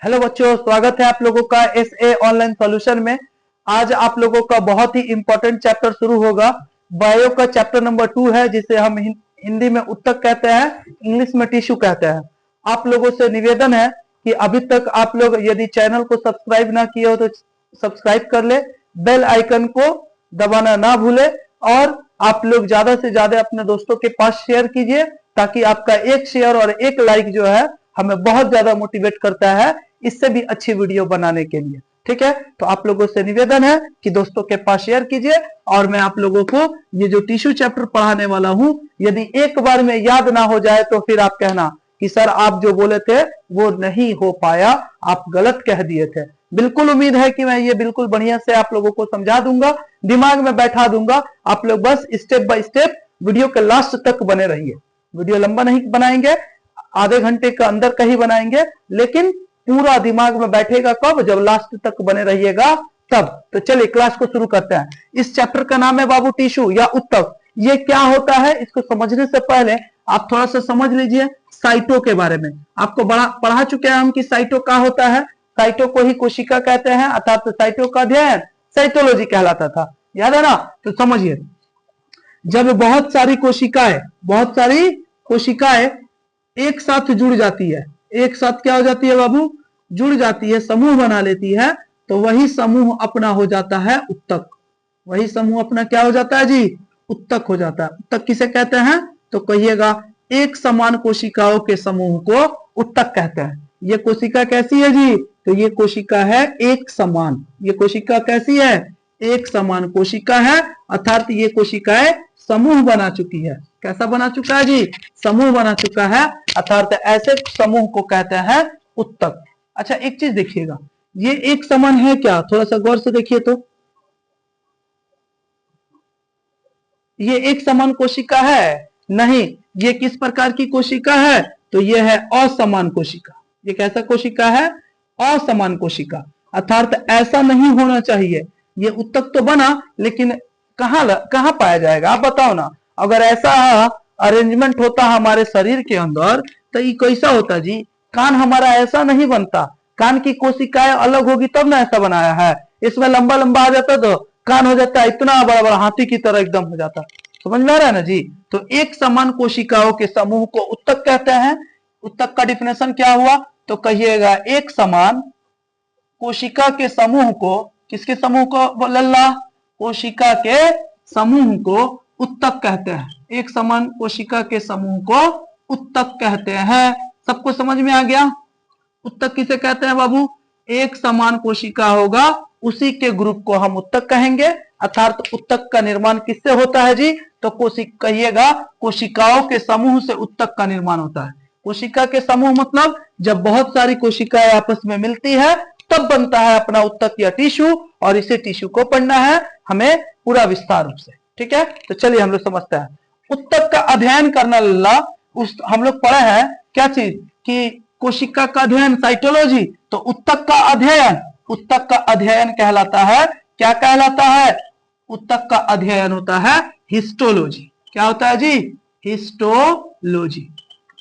Hello बच्चों, स्वागत है आप लोगों का एसए ऑनलाइन सॉल्यूशन में। आज आप लोगों का बहुत ही इंपॉर्टेंट चैप्टर शुरू होगा। बायो का चैप्टर नंबर 2 है, जिसे हम हिंदी में उत्तक कहते हैं, इंग्लिश में टिश्यू कहते हैं। आप लोगों से निवेदन है कि अभी तक आप लोग यदि चैनल को सब्सक्राइब ना किए हो तो सब्सक्राइब कर ले, बेल आइकन को दबाना ना भूले और आप लोग ज्यादा से ज्यादा अपने दोस्तों के पास शेयर कीजिए, ताकि आपका एक शेयर और एक लाइक जो है हमें बहुत ज्यादा मोटिवेट करता है इससे भी अच्छी वीडियो बनाने के लिए। ठीक है, तो आप लोगों से निवेदन है कि दोस्तों के पास शेयर कीजिए। और मैं आप लोगों को ये जो टिश्यू चैप्टर पढ़ाने वाला हूं, यदि एक बार में याद ना हो जाए तो फिर आप कहना कि सर आप जो बोले थे वो नहीं हो पाया, आप गलत कह दिए थे। बिल्कुल उम्मीद है कि मैं ये बिल्कुल बढ़िया से आप लोगों को समझा दूंगा, दिमाग में बैठा दूंगा। आप लोग बस स्टेप बाय स्टेप वीडियो के लास्ट तक बने रहिए। वीडियो लंबा नहीं बनाएंगे, आधे घंटे के अंदर का ही बनाएंगे, लेकिन पूरा दिमाग में बैठेगा कब? जब लास्ट तक बने रहिएगा तब। तो चलिए क्लास को शुरू करते हैं। इस चैप्टर का नाम है बाबू टिश्यू या उत्तक। ये क्या होता है इसको समझने से पहले आप थोड़ा सा समझ लीजिए साइटो के बारे में। आपको पढ़ा चुके हैं हम कि साइटो क्या होता है। साइटो को ही कोशिका कहते हैं, अर्थात तो साइटो का अध्ययन साइटोलॉजी कहलाता था, याद है ना? तो समझिए, जब बहुत सारी कोशिकाएं एक साथ जुड़ जाती है, एक साथ क्या हो जाती है बाबू? जुड़ जाती है, समूह बना लेती है, तो वही समूह अपना हो जाता है उत्तक। वही समूह अपना क्या हो जाता है जी? उत्तक हो जाता है। उत्तक किसे कहते हैं? तो कहिएगा एक समान कोशिकाओं के समूह को उत्तक कहते हैं। ये कोशिका कैसी है जी? तो ये कोशिका है एक समान। ये कोशिका कैसी है? एक समान कोशिका है, अर्थात ये कोशिकाएं समूह बना चुकी है। कैसा बना चुका है जी? समूह बना चुका है, अर्थात ऐसे समूह को कहते हैं उत्तक। अच्छा, एक चीज देखिएगा, ये एक समान है क्या? थोड़ा सा गौर से देखिए तो ये एक समान कोशिका है? नहीं। ये किस प्रकार की कोशिका है? तो ये है असमान कोशिका। ये कैसा कोशिका है? असमान कोशिका, अर्थात ऐसा नहीं होना चाहिए। ये उत्तक तो बना, लेकिन कहां पाया जाएगा? आप बताओ ना। अगर ऐसा अरेंजमेंट होता हमारे शरीर के अंदर तो ये कैसा होता जी? कान हमारा ऐसा नहीं बनता। कान की कोशिकाएं अलग होगी तब ना ऐसा बनाया है। इसमें लंबा लंबा आ जाता तो कान हो जाता इतना बड़ा बड़ा, हाथी की तरह एकदम हो जाता। समझ में आ रहा है ना जी? तो एक समान कोशिकाओं के समूह को उत्तक कहते हैं। उत्तक का डिफिनेशन क्या हुआ? तो कहिएगा एक समान कोशिका के समूह को, किसके समूह को लल्ला? कोशिका के समूह को उत्तक कहते हैं। एक समान कोशिका के समूह को उत्तक कहते हैं। सबको समझ में आ गया? उत्तक किसे कहते हैं बाबू? एक समान कोशिका होगा उसी के ग्रुप को हम उत्तक कहेंगे। अर्थात उत्तक का निर्माण किससे होता है जी? तो कहिएगा कोशिकाओं के समूह से उत्तक का निर्माण होता है। कोशिका के समूह मतलब जब बहुत सारी कोशिकाएं आपस में मिलती है तब बनता है अपना उत्तक या टिश्यू, और इसे टिश्यू को पढ़ना है हमें पूरा विस्तार रूप से। ठीक है, तो चलिए हम लोग समझते हैं। उत्तक का अध्ययन करना लल्ला, हम लोग पढ़े हैं क्या चीज कि कोशिका का अध्ययन साइटोलॉजी, तो उत्तक का अध्ययन कहलाता है, क्या कहलाता है? उत्तक का अध्ययन होता है हिस्टोलॉजी। क्या होता है जी? हिस्टोलॉजी।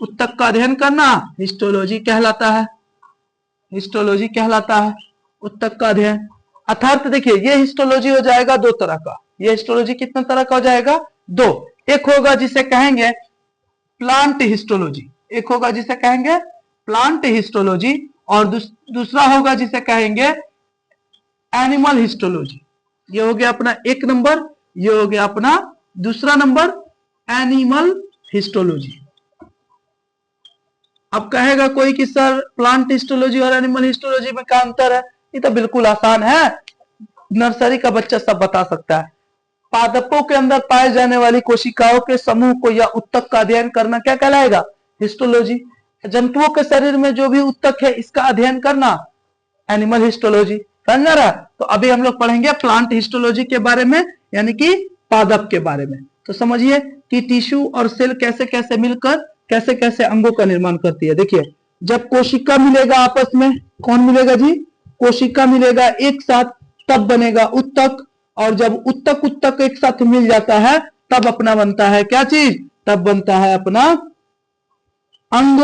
उत्तक का अध्ययन करना हिस्टोलॉजी कहलाता है। हिस्टोलॉजी कहलाता है उत्तक का अध्ययन। अर्थात देखिए, ये हिस्टोलॉजी हो जाएगा दो तरह का। ये हिस्टोलॉजी कितना तरह का हो जाएगा? दो। एक होगा जिसे कहेंगे प्लांट हिस्टोलॉजी, एक होगा जिसे कहेंगे प्लांट हिस्टोलॉजी, और दूसरा होगा जिसे कहेंगे एनिमल हिस्टोलॉजी। ये हो गया अपना एक नंबर, ये हो गया अपना दूसरा नंबर, एनिमल हिस्टोलॉजी। अब कहेगा कोई कि सर प्लांट हिस्टोलॉजी और एनिमल हिस्टोलॉजी में क्या अंतर है? ये तो बिल्कुल आसान है, नर्सरी का बच्चा सब बता सकता है। पादपों के अंदर पाए जाने वाली कोशिकाओं के समूह को या उत्तक का अध्ययन करना क्या कहलाएगा? हिस्टोलॉजी। जंतुओं के शरीर में जो भी उत्तक है इसका अध्ययन करना एनिमल हिस्टोलॉजी। समझ रहा? तो अभी हम लोग पढ़ेंगे प्लांट हिस्टोलॉजी के बारे में, यानी कि पादप के बारे में। तो समझिए कि टिश्यू और सेल कैसे कैसे मिलकर कैसे कैसे अंगों का निर्माण करती है। देखिए, जब कोशिका मिलेगा आपस में, कौन मिलेगा जी? कोशिका मिलेगा एक साथ, तब बनेगा उत्तक। और जब उत्तक एक साथ मिल जाता है तब अपना बनता है क्या चीज? तब बनता है अपना अंग।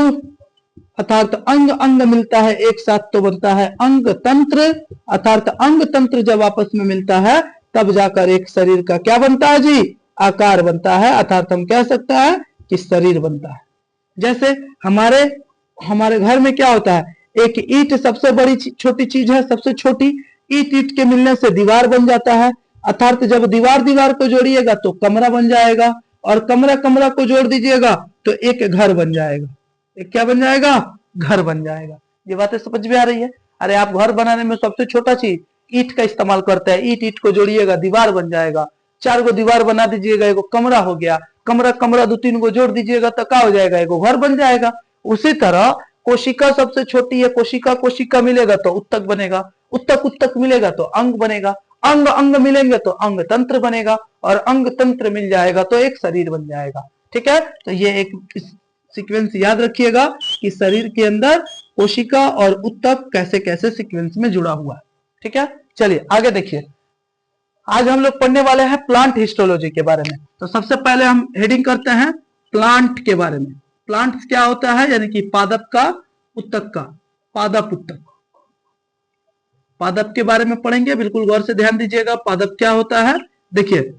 अर्थात अंग अंग मिलता है एक साथ तो बनता है अंग तंत्र, अर्थात अंग तंत्र जब आपस में मिलता है तब जाकर एक शरीर का क्या बनता है जी, आकार बनता है, अर्थात हम कह सकते हैं कि शरीर बनता है। जैसे हमारे हमारे घर में क्या होता है, एक ईंट सबसे बड़ी छोटी चीज है, सबसे छोटी ईंट ईंट के मिलने से दीवार बन जाता है, अर्थात जब दीवार दीवार को जोड़िएगा तो कमरा बन जाएगा, और कमरा कमरा को जोड़ दीजिएगा तो एक घर बन जाएगा। एक क्या बन जाएगा, घर बन जाएगा। ये बातें समझ में आ रही है? अरे आप घर बनाने में सबसे छोटा चीज ईंट का इस्तेमाल करते हैं, ईंट ईंट को जोड़िएगा दीवार बन जाएगा, 4 गो दीवार बना दीजिएगा एगो कमरा हो गया, कमरा कमरा 2-3 गो जोड़ दीजिएगा तो क्या हो जाएगा, एगो घर बन जाएगा। उसी तरह कोशिका सबसे छोटी है, कोशिका कोशिका मिलेगा तो उत्तक बनेगा, उत्तक उत्तक मिलेगा तो अंग बनेगा, अंग अंग मिलेंगे तो अंग तंत्र बनेगा, और अंग तंत्र मिल जाएगा तो एक शरीर बन जाएगा। ठीक है, तो ये एक सीक्वेंस याद रखिएगा कि शरीर के अंदर कोशिका और उत्तक कैसे कैसे सीक्वेंस में जुड़ा हुआ है। ठीक है, चलिए आगे देखिए। आज हम लोग पढ़ने वाले हैं प्लांट हिस्टोलॉजी के बारे में। तो सबसे पहले हम हेडिंग करते हैं प्लांट के बारे में। प्लांट्स क्या होता है, यानी कि पादप का, उत्तक का, पादप उत्तक। पादप के बारे में पढ़ेंगे, बिल्कुल गौर से ध्यान दीजिएगा। पादप क्या होता है, देखिए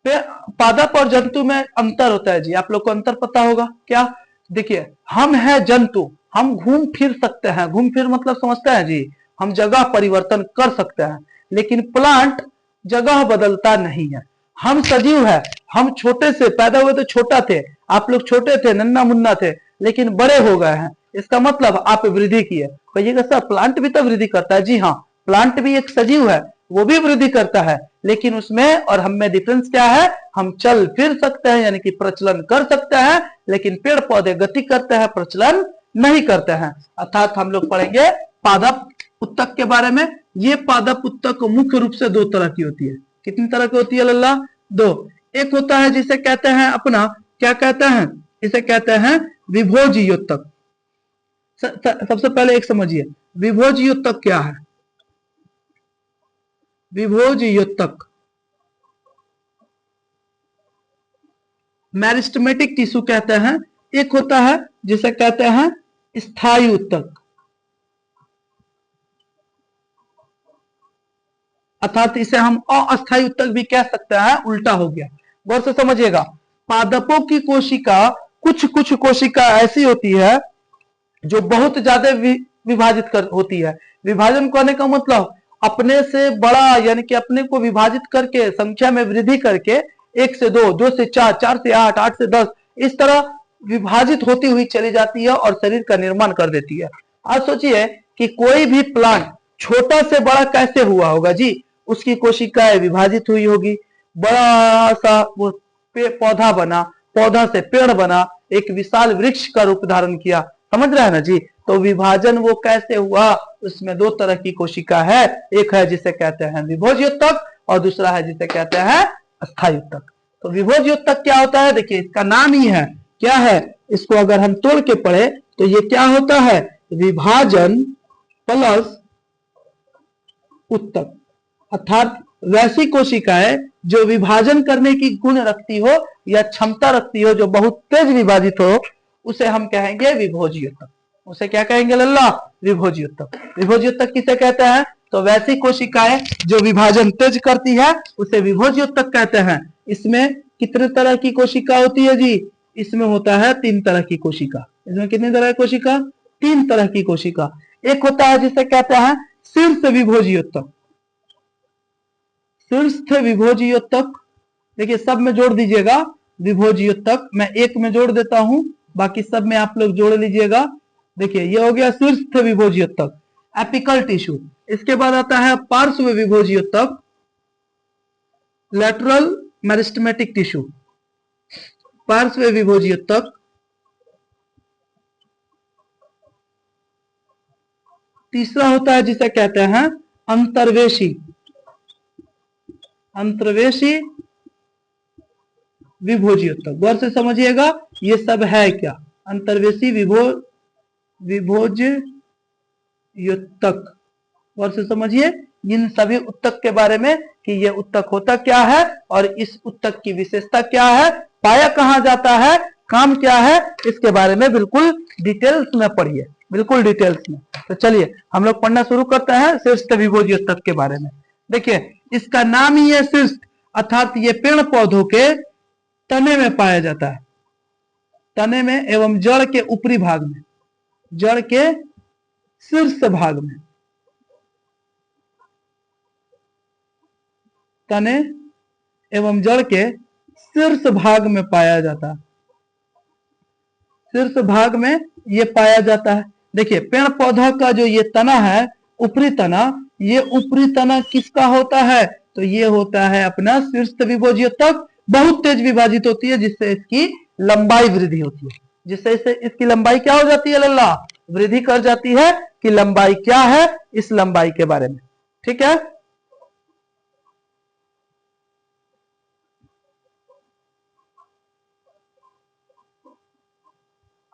पादप और जंतु में अंतर होता है जी, आप लोग को अंतर पता होगा क्या? देखिए हम है जंतु, हम घूम फिर सकते हैं, घूम फिर मतलब समझते हैं जी, हम जगह परिवर्तन कर सकते हैं, लेकिन प्लांट जगह बदलता नहीं है। हम सजीव है, हम छोटे से पैदा हुए तो छोटा थे, आप लोग छोटे थे, नन्ना मुन्ना थे, लेकिन बड़े हो गए हैं, इसका मतलब आप वृद्धि किए। कहिएगा सर प्लांट भी तो वृद्धि करता है। जी हाँ, प्लांट भी एक सजीव है, वो भी वृद्धि करता है, लेकिन उसमें और हम में डिफरेंस क्या है, हम चल फिर सकते हैं यानी कि प्रचलन कर सकते हैं, लेकिन पेड़ पौधे गति करते हैं, प्रचलन नहीं करते हैं। अर्थात हम लोग पढ़ेंगे पादप उत्तक के बारे में। ये पादप उत्तक मुख्य रूप से 2 तरह की होती है। कितनी तरह की होती है लल्ला? 2। एक होता है जिसे कहते हैं अपना, क्या कहते हैं, इसे कहते हैं विभोजीयोत्तक। सबसे पहले एक समझिए विभोजीयोत्तक क्या है। विभोजीयोत्तक मेरिस्टेमेटिक टिश्यू कहते हैं। एक होता है जिसे कहते हैं स्थायी उत्तक, अर्थात इसे हम अस्थायी उत्तक भी कह सकते हैं, उल्टा हो गया। गौर से समझिएगा, पादपों की कोशिका, कुछ कुछ कोशिका ऐसी होती है जो बहुत ज्यादा विभाजित होती है। विभाजन करने का मतलब अपने से बड़ा, यानी कि अपने को विभाजित करके संख्या में वृद्धि करके 1 से 2, 2 से 4, 4 से 8, 8 से 10, इस तरह विभाजित होती हुई चली जाती है और शरीर का निर्माण कर देती है। आज सोचिए कि कोई भी प्लांट छोटा से बड़ा कैसे हुआ होगा जी, उसकी कोशिकाएं विभाजित हुई होगी, बड़ा सा वो पौधा बना, पौधा से पेड़ बना, एक विशाल वृक्ष का रूप धारण किया। समझ रहे हैं ना जी? तो विभाजन वो कैसे हुआ, उसमें 2 तरह की कोशिका है, एक है जिसे कहते हैं विभोजीयोत्तक और दूसरा है जिसे कहते हैं अस्थायी उत्तक। तो विभोजीयोत्तक क्या होता है, देखिए इसका नाम ही है, क्या है, इसको अगर हम तोड़ के पढ़े तो ये क्या होता है, विभाजन प्लस उत्तक। अर्थात वैसी कोशिकाएं जो विभाजन करने की गुण रखती हो या क्षमता रखती हो, जो बहुत तेज विभाजित हो, उसे हम कहेंगे विभोजीयोत्तक। उसे क्या कहेंगे लल्ला? विभोजीयोत्तक। विभोजीयोत्तक किसे कहते हैं? तो वैसी कोशिकाएं जो विभाजन तेज करती है उसे विभोजीयोत्तक कहते हैं। इसमें कितने तरह की कोशिका होती है जी? इसमें होता है 3 तरह की कोशिका। इसमें कितनी तरह की कोशिका? 3 तरह की कोशिका। एक होता है जिसे कहते हैं शीर्ष विभोजीयोत्तक। शीर्ष विभोजीयोत्तक, देखिए सब में जोड़ दीजिएगा विभोजीयोत्तक, मैं एक में जोड़ देता हूं, बाकी सब में आप लोग जोड़ लीजिएगा। देखिए ये हो गया शीर्ष विभोजीयोत्तक, एपिकल टिश्यू। इसके बाद आता है पार्श्व विभोजीयोत्तक, लैटरल मेरिस्टेमेटिक टिश्यू, पार्श्व विभोजीयोत्तक। तीसरा होता है जिसे कहते हैं अंतर्वेशी, अंतर्वेशी विभोजीयोत्तक। गौर से समझिएगा ये सब है क्या, अंतर्वेशी विभोजीयोत्तक। गौर से समझिए इन सभी उत्तक के बारे में कि ये उत्तक होता क्या है और इस उत्तक की विशेषता क्या है, पाया कहां जाता है, काम क्या है इसके बारे में बिल्कुल डिटेल्स में पढ़िए, बिल्कुल डिटेल्स में। तो चलिए हम लोग पढ़ना शुरू करते हैं शीर्ष विभोज्य तत्व के बारे में। देखिए इसका नाम ही है शीर्ष, अर्थात ये पेड़ पौधों के तने में पाया जाता है, तने में एवं जड़ के ऊपरी भाग में, जड़ के शीर्ष भाग में, तने एवं जड़ के शीर्ष भाग में पाया जाता है, शीर्ष भाग में ये पाया जाता है। देखिए पेड़ पौधा का जो ये तना है, ऊपरी तना, ये ऊपरी तना किसका होता है? तो ये होता है अपना शीर्ष विभोज्य तत्व, बहुत तेज विभाजित होती है जिससे इसकी लंबाई वृद्धि होती है, जिससे इसकी लंबाई क्या हो जाती है लल्ला? वृद्धि कर जाती है। कि लंबाई क्या है, इस लंबाई के बारे में, ठीक है।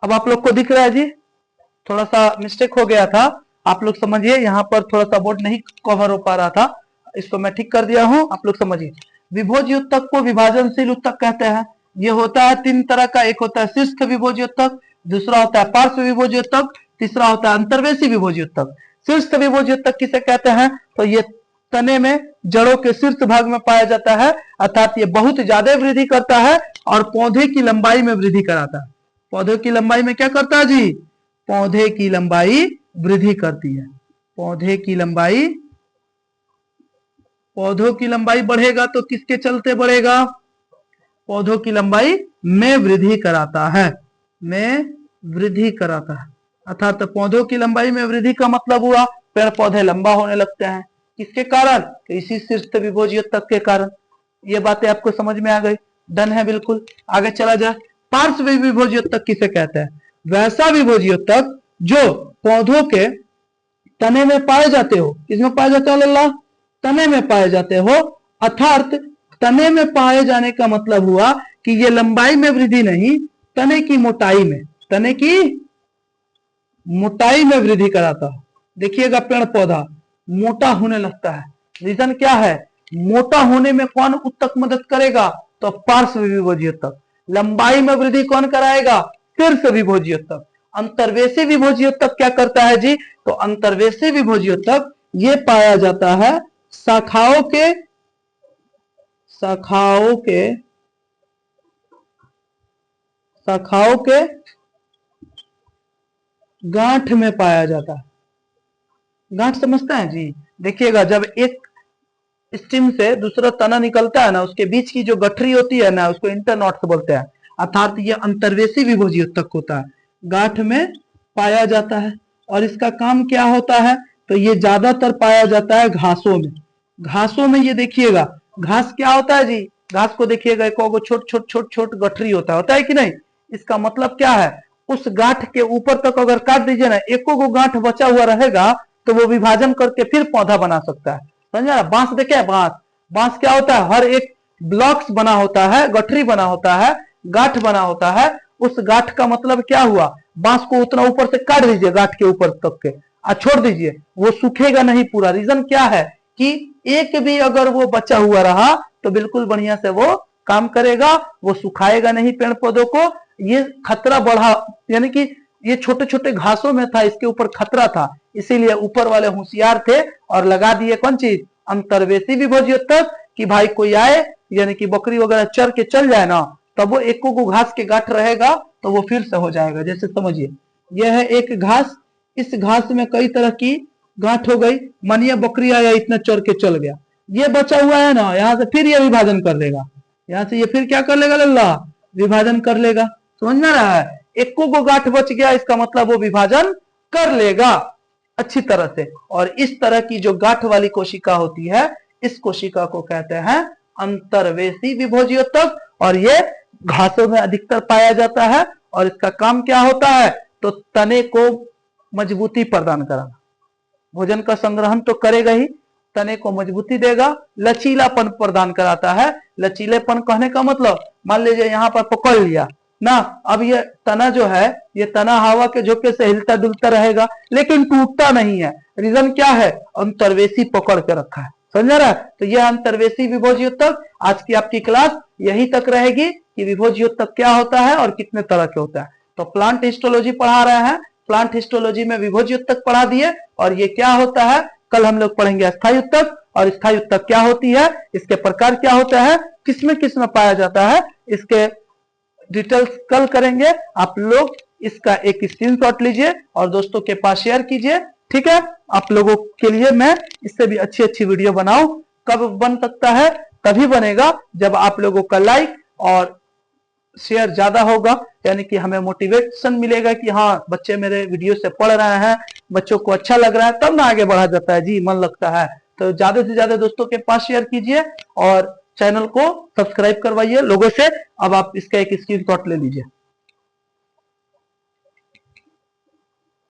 अब आप लोग को दिख रहा है जी, थोड़ा सा मिस्टेक हो गया था, आप लोग समझिए, यहाँ पर थोड़ा सा बोर्ड नहीं कवर हो पा रहा था, इसको मैं ठीक कर दिया हूं, आप लोग समझिए। विभोज्य उत्तक को विभाजनशील उत्तक कहते हैं। ये होता है तीन तरह का, एक होता है शीर्ष विभोज्य उत्तक, दूसरा होता है पार्श्व विभोज्य उत्तक, तीसरा होता है अंतर्वेशी विभोज्य उत्तक। शीर्ष विभोज्य उत्तक किसे कहते हैं? तो ये तने में जड़ों के शीर्ष भाग में पाया जाता है, अर्थात ये बहुत ज्यादा वृद्धि करता है और पौधे की लंबाई में वृद्धि कराता है। पौधे की लंबाई में क्या करता है जी? पौधे की लंबाई वृद्धि करती है। पौधे की लंबाई, पौधों की लंबाई बढ़ेगा तो किसके चलते बढ़ेगा? पौधों की लंबाई में वृद्धि कराता है, में वृद्धि कराता है। अर्थात पौधों की लंबाई में वृद्धि का मतलब हुआ पेड़ पौधे लंबा होने लगते हैं। किसके कारण? तो इसी शीर्ष विभोज्य तत्व के कारण। ये बातें आपको समझ में आ गई? डन है बिल्कुल। आगे चला जाए। पार्श्व विभोज्य तत्व किसे कहते हैं? वैसा विभोज्य तत्व जो पौधों के तने में पाए जाते हो। किसमें पाए जाते हो लल्ला? तने में पाए जाते हो। अर्थात तने में पाए जाने का मतलब हुआ कि ये लंबाई में वृद्धि नहीं, तने की मोटाई में, तने की मोटाई में वृद्धि कराता है। देखिएगा पेड़ पौधा मोटा होने लगता है, रीजन क्या है? मोटा होने में कौन उत्तक मदद करेगा? तो पार्श्व विभोज्य तत्व। लंबाई में वृद्धि कौन कराएगा? शीर्ष विभोज्य तत्व। अंतर्वेशी विभोज्य तत्व क्या करता है जी? तो अंतर्वेशी विभोज्य तत्व ये पाया जाता है शाखाओं के गांठ में पाया जाता है। गांठ समझते हैं जी? देखिएगा जब एक स्टिम से दूसरा तना निकलता है ना, उसके बीच की जो गठरी होती है ना, उसको इंटरनॉट्स बोलते हैं। अर्थात ये अंतर्वेशी विभोज्य तत्व होता है, गांठ में पाया जाता है। और इसका काम क्या होता है? तो ये ज्यादातर पाया जाता है घासों में। घासों में ये देखिएगा, घास क्या होता है जी? घास को देखिएगा एक छोट गठरी होता है कि नहीं? इसका मतलब क्या है? उस गांठ के ऊपर तक अगर काट दीजिए ना, एको को गांठ बचा हुआ रहेगा तो वो विभाजन करके फिर पौधा बना सकता है। समझा? बांस देखे, बांस क्या होता है? हर एक ब्लॉक्स बना होता है, गठरी बना होता है, गांठ बना होता है। उस गांठ का मतलब क्या हुआ? बांस को उतना ऊपर से काट दीजिए गांठ के ऊपर तक के, छोड़ दीजिए, वो सूखेगा नहीं पूरा। रीजन क्या है? कि एक भी अगर वो बचा हुआ रहा तो बिल्कुल बढ़िया से वो काम करेगा, वो सुखाएगा नहीं पेड़ पौधों को। ये खतरा बढ़ा, यानी कि ये छोटे छोटे घासों में था, इसके ऊपर खतरा था, इसीलिए ऊपर वाले होशियार थे और लगा दिए कौन चीज? अंतर्वेशी विभोज्य तत्व। कि भाई कोई आए, यानी कि बकरी वगैरह चर के चल जाए ना, तब वो एक को घास के गांठ रहेगा तो वो फिर से हो जाएगा। जैसे समझिए यह है एक घास, इस घास में कई तरह की गांठ हो गई, मानिए बकरी आया इतना चर के चल गया, ये बचा हुआ है ना, यहाँ से फिर ये विभाजन कर लेगा, यहाँ से ये फिर क्या कर लेगा लल्ला? विभाजन कर लेगा। समझ में रहा है? एक को गांठ बच गया, इसका मतलब वो विभाजन कर लेगा अच्छी तरह से। और इस तरह की जो गांठ वाली कोशिका होती है, इस कोशिका को कहते हैं अंतर्वेशी विभोज्य तत्व। और ये घासों में अधिकतर पाया जाता है। और इसका काम क्या होता है? तो तने को मजबूती प्रदान कराना। भोजन का संग्रहण तो करेगा ही, तने को मजबूती देगा, लचीलापन प्रदान कराता है। लचीलेपन कहने का मतलब, मान लीजिए यहाँ पर पकड़ लिया ना, अब ये तना जो है, ये तना हवा के झोंके से हिलता डुलता रहेगा लेकिन टूटता नहीं है। रीजन क्या है? अंतर्वेशी पकड़ के रखा है। समझ रहा है? तो यह अंतर्वेशी विभोज्य तत्व। आज की आपकी क्लास यहीं तक रहेगी। कि विभोजी उत्तक क्या होता है और कितने तरह के होता है। तो प्लांट हिस्टोलॉजी पढ़ा रहे हैं, प्लांट हिस्टोलॉजी में विभोजी उत्तक पढ़ा दिए, और ये क्या होता है कल हम लोग पढ़ेंगे अस्थायी उत्तक, और स्थायी उत्तक क्या होती है, इसके प्रकार क्या होता है, किसमें पाया जाता है, इसके डिटेल्स कल करेंगे। आप लोग इसका एक स्क्रीनशॉट लीजिए और दोस्तों के पास शेयर कीजिए, ठीक है। आप लोगों के लिए मैं इससे भी अच्छी अच्छी वीडियो बनाऊं। कब बन सकता है, तभी बनेगा जब आप लोगों का लाइक और शेयर ज्यादा होगा, यानी कि हमें मोटिवेशन मिलेगा कि हाँ बच्चे मेरे वीडियो से पढ़ रहे हैं, बच्चों को अच्छा लग रहा है, तब ना आगे बढ़ा जाता है जी, मन लगता है। तो ज्यादा से ज्यादा दोस्तों के पास शेयर कीजिए और चैनल को सब्सक्राइब करवाइए लोगों से। अब आप इसका एक स्क्रीनशॉट ले लीजिए।